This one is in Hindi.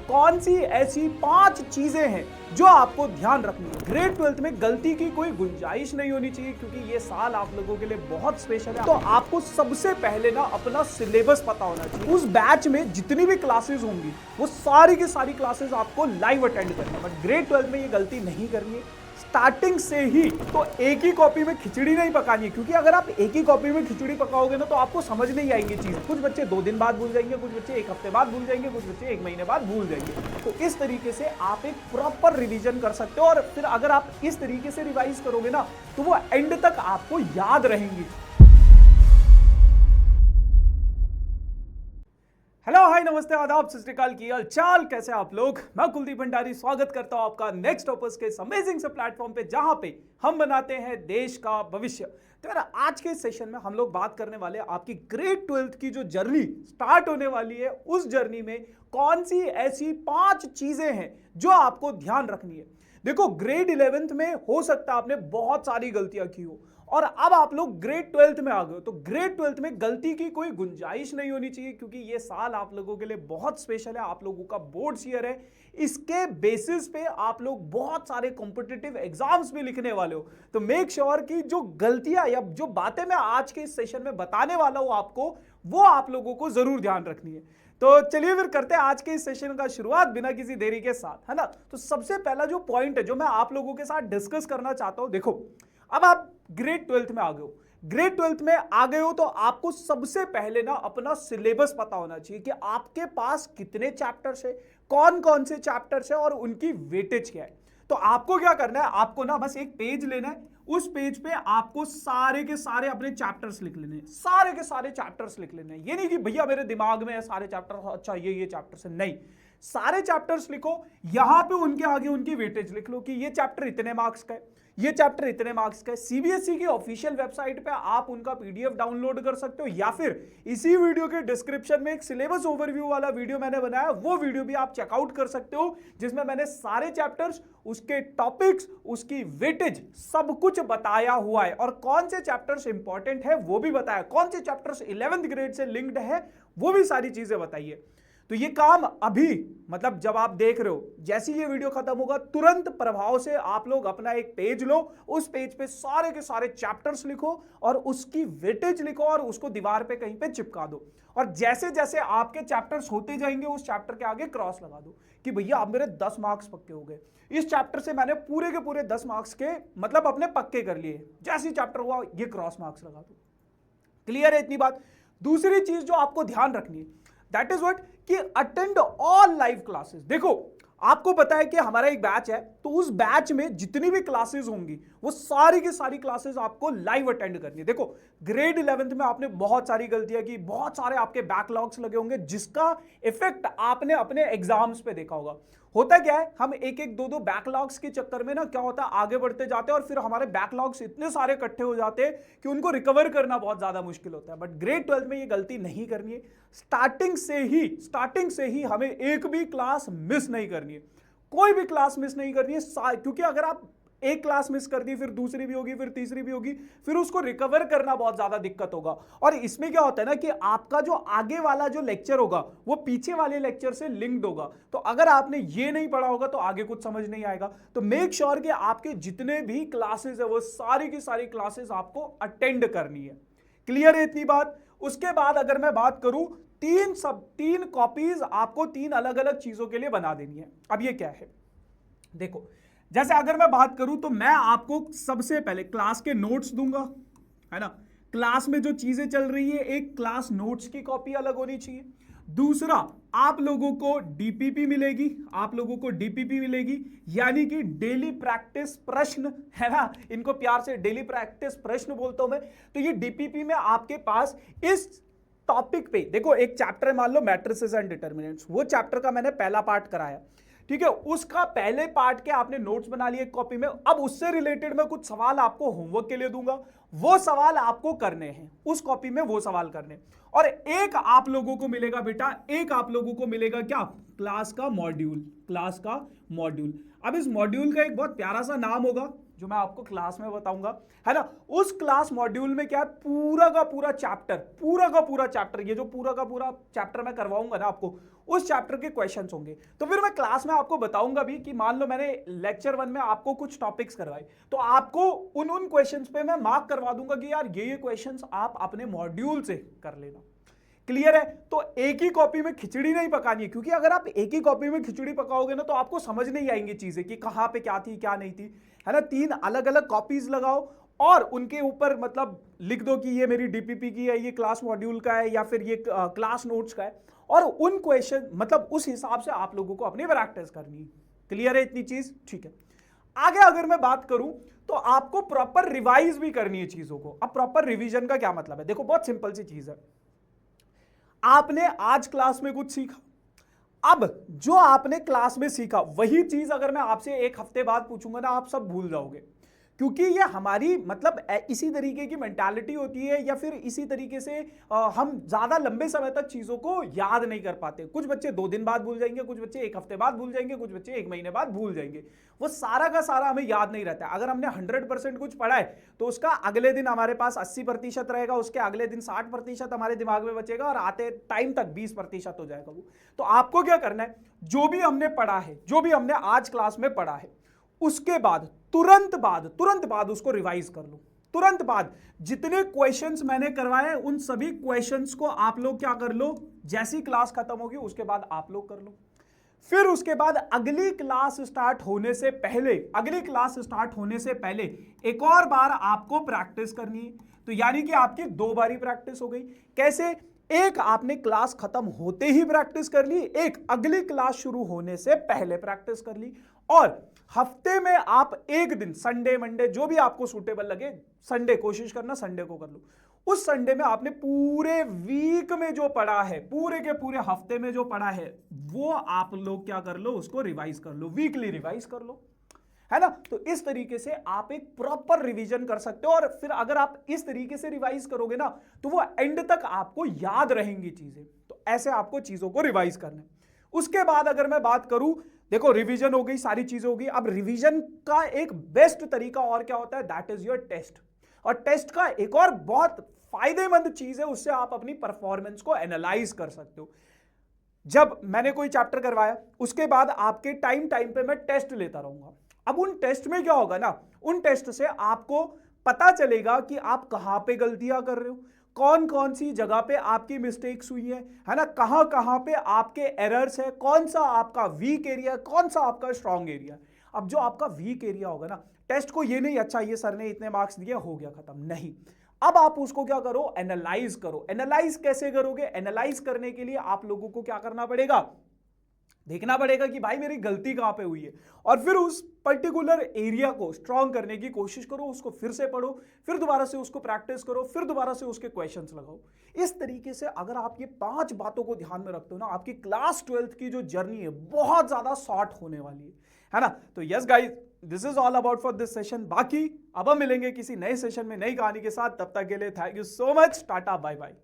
कौन सी ऐसी 5 चीजें हैं जो आपको ध्यान रखनी है। ग्रेड 12th में गलती की कोई गुंजाइश नहीं होनी चाहिए, क्योंकि ये साल आप लोगों के लिए बहुत स्पेशल है। तो आपको सबसे पहले ना अपना सिलेबस पता होना चाहिए। उस बैच में जितनी भी क्लासेस होंगी वो सारी की सारी क्लासेस आपको लाइव अटेंड करनी है। बट ग्रेड 12 में ये गलती नहीं करनी है। स्टार्टिंग से ही तो एक ही कॉपी में खिचड़ी नहीं पकानी है, क्योंकि अगर आप एक ही कॉपी में खिचड़ी पकाओगे ना तो आपको समझ नहीं आएंगी चीज। कुछ बच्चे 2 दिन बाद भूल जाएंगे, कुछ बच्चे 1 हफ्ते बाद भूल जाएंगे, कुछ बच्चे 1 महीने बाद भूल जाएंगे। तो इस तरीके से आप एक प्रॉपर रिवीजन कर सकते हो, और फिर अगर आप इस तरीके से रिवाइज करोगे ना तो वो एंड तक आपको याद रहेंगी। हेलो, हाय, नमस्ते, आदाब, सत श्री अकाल, की हाल चाल, कैसे आप लोग। मैं कुलदीप भंडारी स्वागत करता हूं आपका नेक्स्ट टॉपर्स के इस अमेजिंग से प्लेटफॉर्म पे, जहां पे हम बनाते हैं देश का भविष्य। तो यार, आज के सेशन में हम लोग बात करने वाले हैं आपकी ग्रेड 12th की जो जर्नी स्टार्ट होने वाली है, उस जर्नी में कौन सी ऐसी 5 चीजें हैं जो आपको ध्यान रखनी है। देखो, ग्रेड 11th में हो सकता है आपने बहुत सारी गलतियां की हो, और अब आप लोग ग्रेड 12th में आ गए हो। तो ग्रेड 12th में गलती की कोई गुंजाइश नहीं होनी चाहिए, क्योंकि ये साल आप लोगों के लिए बहुत स्पेशल है। आप लोगों का बोर्ड्स ईयर है, इसके बेसिस पे आप लोग बहुत सारे कॉम्पिटिटिव एग्जाम्स भी लिखने वाले हो। तो मेक श्योर कि जो गलतियां या जो बातें मैं आज के इस सेशन में बताने वाला हूं आपको, वो आप लोगों को जरूर ध्यान रखनी है। तो चलिए फिर करते हैं आज के इस सेशन का शुरुआत बिना किसी देरी के साथ, है ना। तो सबसे पहला जो पॉइंट है जो मैं आप लोगों के साथ डिस्कस करना चाहता हूं, देखो, अब आप ग्रेड 12th में आ गए हो। ग्रेड 12th में आ गए हो तो आपको सबसे पहले ना अपना सिलेबस पता होना चाहिए कि आपके पास कितने चैप्टर्स है, कौन कौन से चैप्टर्स है और उनकी वेटेज क्या है। तो आपको क्या करना है, आपको ना बस एक पेज लेना है। उस पेज पे आपको सारे के सारे अपने चैप्टर्स लिख लेने हैं, सारे के सारे चैप्टर्स लिख लेने हैं। ये नहीं कि भैया मेरे दिमाग में है सारे चैप्टर, अच्छा ये चैप्टर्स है, नहीं। सारे चैप्टर्स लिखो, यहां पे उनके आगे उनकी वेटेज लिख लो कि ये चैप्टर इतने मार्क्स का है, ये चैप्टर इतने मार्क्स का है। सीबीएसई की ऑफिशियल वेबसाइट पे आप उनका पीडीएफ डाउनलोड कर सकते हो, या फिर इसी वीडियो के डिस्क्रिप्शन में एक सिलेबस ओवरव्यू वाला वीडियो मैंने बनाया, वो वीडियो भी आप चेकआउट कर सकते हो, जिसमें मैंने सारे चैप्टर्स, उसके टॉपिक्स, उसकी वेटेज, सब कुछ बताया हुआ है। और कौन से चैप्टर्स इंपॉर्टेंट है वो भी बताया, कौन से चैप्टर्स 11th ग्रेड से लिंक्ड है वो भी सारी चीजें बताइए। तो ये काम अभी, मतलब जब आप देख रहे हो, जैसे ये वीडियो खत्म होगा तुरंत प्रभाव से आप लोग अपना एक पेज लो, उस पेज पे सारे के सारे चैप्टर्स लिखो और उसकी वेटेज लिखो और उसको दीवार पे कहीं पे चिपका दो। और जैसे जैसे आपके चैप्टर्स होते जाएंगे उस चैप्टर के आगे क्रॉस लगा दो कि भैया अब मेरे 10 मार्क्स पक्के हो गए, इस चैप्टर से मैंने पूरे के पूरे 10 मार्क्स के मतलब अपने पक्के कर लिए। जैसे चैप्टर हुआ ये क्रॉस मार्क्स लगा दो। क्लियर है इतनी बात। दूसरी चीज जो आपको ध्यान रखनी है, दैट इज व्हाट, कि अटेंड ऑल लाइव क्लासेस। देखो, आपको पता है कि हमारा एक बैच है, तो उस बैच में जितनी भी क्लासेस होंगी वो सारी की सारी क्लासेस आपको लाइव अटेंड करनी है। देखो, ग्रेड 11th में आपने बहुत सारी गलतियां की, बहुत सारे आपके बैकलॉग्स लगे होंगे, जिसका इफेक्ट आपने अपने एग्जाम्स पे देखा होगा। होता क्या है, हम एक एक दो बैकलॉग्स के चक्कर में ना क्या होता है, आगे बढ़ते जाते हैं और फिर हमारे बैकलॉग्स इतने सारे इकट्ठे हो जाते हैं कि उनको रिकवर करना बहुत ज्यादा मुश्किल होता है। बट ग्रेड 12th में ये गलती नहीं करनी है। स्टार्टिंग से ही हमें एक भी क्लास मिस नहीं करनी है, कोई भी क्लास मिस नहीं करनी है। क्योंकि अगर आप एक क्लास मिस कर दी, फिर दूसरी भी होगी, फिर तीसरी भी होगी, फिर उसको रिकवर करना बहुत ज्यादा दिक्कत होगा। और इसमें क्या होता है ना कि आपका जो आगे वाला जो लेक्चर होगा वो पीछे वाले लेक्चर से लिंक्ड होगा। तो अगर आपने ये नहीं पढ़ा होगा तो आगे कुछ समझ नहीं आएगा। तो मेक श्योर कि आपके जितने भी क्लासेस है वो सारी की सारी क्लासेस आपको अटेंड करनी है। क्लियर है इतनी बात। उसके बाद अगर मैं बात करूं, तीन कॉपीज आपको 3 अलग अलग चीजों के लिए बना देनी है। अब ये क्या है, देखो, जैसे अगर मैं बात करूं तो मैं आपको सबसे पहले क्लास के नोट्स दूंगा, है ना। क्लास में जो चीजें चल रही है, एक क्लास नोट्स की कॉपी अलग होनी चाहिए। दूसरा, आप लोगों को डीपीपी मिलेगी, यानी कि डेली प्रैक्टिस प्रश्न, है ना। इनको प्यार से डेली प्रैक्टिस प्रश्न बोलता हूं मैं। तो ये डीपीपी में आपके पास इस टॉपिक पे, देखो, एक चैप्टर मान लो मैट्रिसेस एंड डिटरमिनेंट्स, वो चैप्टर का मैंने पहला पार्ट कराया, ठीक है। उसका पहले पार्ट के आपने नोट्स बना लिए कॉपी में। अब उससे रिलेटेड मैं कुछ सवाल आपको होमवर्क के लिए दूंगा, वो सवाल आपको करने हैं उस कॉपी में, वो सवाल करने। और एक आप लोगों को मिलेगा बेटा, एक आप लोगों को मिलेगा क्या, क्लास का मॉड्यूल। अब इस मॉड्यूल का एक बहुत प्यारा सा नाम होगा, जो मैं आपको क्लास में बताऊंगा, है ना, उस क्लास मॉड्यूल में क्या है, पूरा का पूरा चैप्टर, ये जो पूरा का पूरा चैप्टर मैं करवाऊंगा ना आपको, उस चैप्टर के क्वेश्चंस होंगे। तो फिर मैं क्लास में आपको बताऊंगा भी कि मान लो मैंने लेक्चर 1 में आपको कुछ टॉपिक्स करवाए, तो आपको उन क्वेश्चंस पे मैं मार्क करवा दूंगा कि यार ये क्वेश्चंस आप अपने मॉड्यूल से कर लेना। क्लियर है? तो एक ही कॉपी में खिचड़ी नहीं पकानी है, क्योंकि अगर आप एक ही कॉपी में खिचड़ी पकाओगे ना तो आपको समझ नहीं आएंगी चीजें कि कहां पे क्या थी क्या नहीं थी, है ना। 3 अलग अलग कॉपीज लगाओ और उनके ऊपर मतलब लिख दो कि ये मेरी डीपीपी की है, ये क्लास मॉड्यूल का है, या फिर ये क्लास नोट्स का है, और उन क्वेश्चन मतलब उस हिसाब से आप लोगों को अपनी प्रैक्टिस करनी है। क्लियर है इतनी चीज? ठीक है। आगे अगर मैं बात करूं तो आपको प्रॉपर रिवाइज भी करनी है चीजों को। अब प्रॉपर रिवीजन का क्या मतलब है? देखो बहुत सिंपल सी चीज है। आपने आज क्लास में कुछ सीखा, अब जो आपने क्लास में सीखा वही चीज अगर मैं आपसे एक हफ्ते बाद पूछूंगा ना, आप सब भूल जाओगे, क्योंकि ये हमारी मतलब इसी तरीके की मेंटालिटी होती है, या फिर इसी तरीके से हम ज्यादा लंबे समय तक चीजों को याद नहीं कर पाते। कुछ बच्चे 2 दिन बाद भूल जाएंगे, कुछ बच्चे 1 हफ्ते बाद भूल जाएंगे, कुछ बच्चे 1 महीने बाद भूल जाएंगे। वो सारा का सारा हमें याद नहीं रहता है। अगर हमने 100% कुछ पढ़ा है तो उसका अगले दिन हमारे पास 80% रहेगा, उसके अगले दिन 60% हमारे दिमाग में बचेगा, और आते टाइम तक 20% हो जाएगा वो। तो आपको क्या करना है, जो भी हमने पढ़ा है, जो भी हमने आज क्लास में पढ़ा है, उसके बाद तुरंत बाद उसको रिवाइज कर लो। तुरंत बाद जितने क्वेश्चंस मैंने करवाए उन सभी क्वेश्चंस को आप लोग क्या कर लो, जैसी क्लास खत्म होगी उसके बाद आप लोग कर लो। फिर उसके बाद अगली क्लास स्टार्ट होने से पहले एक और बार आपको प्रैक्टिस करनी है। तो यानी कि आपकी 2 बारी प्रैक्टिस हो गई। कैसे? एक आपने क्लास खत्म होते ही प्रैक्टिस कर ली, एक अगली क्लास शुरू होने से पहले प्रैक्टिस कर ली। और हफ्ते में आप एक दिन, संडे मंडे जो भी आपको सूटेबल लगे, संडे कोशिश करना संडे को कर लो। उस संडे में आपने पूरे वीक में जो पढ़ा है, पूरे के पूरे हफ्ते में जो पढ़ा है, वो आप लोग क्या कर लो, उसको रिवाइज कर लो, वीकली रिवाइज कर लो, है ना। तो इस तरीके से आप एक प्रॉपर रिवीजन कर सकते हो। और फिर अगर आप इस तरीके से रिवाइज करोगे ना तो वो एंड तक आपको याद रहेंगी चीजें। तो ऐसे आपको चीजों को रिवाइज करना है। उसके बाद अगर मैं बात करूं, देखो रिवीजन हो गई, सारी चीजें हो गई। अब रिवीजन का एक बेस्ट तरीका और क्या होता है, दैट इज योर टेस्ट। और टेस्ट का एक और बहुत फायदेमंद चीज है, उससे आप अपनी परफॉर्मेंस को एनालाइज कर सकते हो। जब मैंने कोई चैप्टर करवाया उसके बाद आपके टाइम पे मैं टेस्ट लेता रहूंगा। अब उन टेस्ट में क्या होगा ना, उन टेस्ट से आपको पता चलेगा कि आप कहां पे गलतियां कर रहे हो, कौन कौन सी जगह पे आपकी मिस्टेक्स हुई है ना, कहां कहां पे आपके एरर्स है, कौन सा आपका वीक एरिया है, कौन सा आपका स्ट्रांग एरिया है। अब जो आपका वीक एरिया होगा ना, टेस्ट को ये नहीं अच्छा ये सर ने इतने मार्क्स दिए हो गया खत्म, नहीं। अब आप उसको क्या करो, एनालाइज करो। एनालाइज कैसे करोगे? एनालाइज करने के लिए आप लोगों को क्या करना पड़ेगा, देखना पड़ेगा कि भाई मेरी गलती कहां पे हुई है, और फिर उस पर्टिकुलर एरिया को स्ट्रॉन्ग करने की कोशिश करो, उसको फिर से पढ़ो, फिर दोबारा से उसको प्रैक्टिस करो, फिर दोबारा से उसके क्वेश्चंस लगाओ। इस तरीके से अगर आप ये 5 बातों को ध्यान में रखते हो ना, आपकी क्लास 12th की जो जर्नी है बहुत ज्यादा शॉर्ट होने वाली है ना। तो yes guys, this is all about for this session. बाकी अब हम मिलेंगे किसी नए सेशन में नई कहानी के साथ। तब तक के लिए thank you so much, tata bye bye.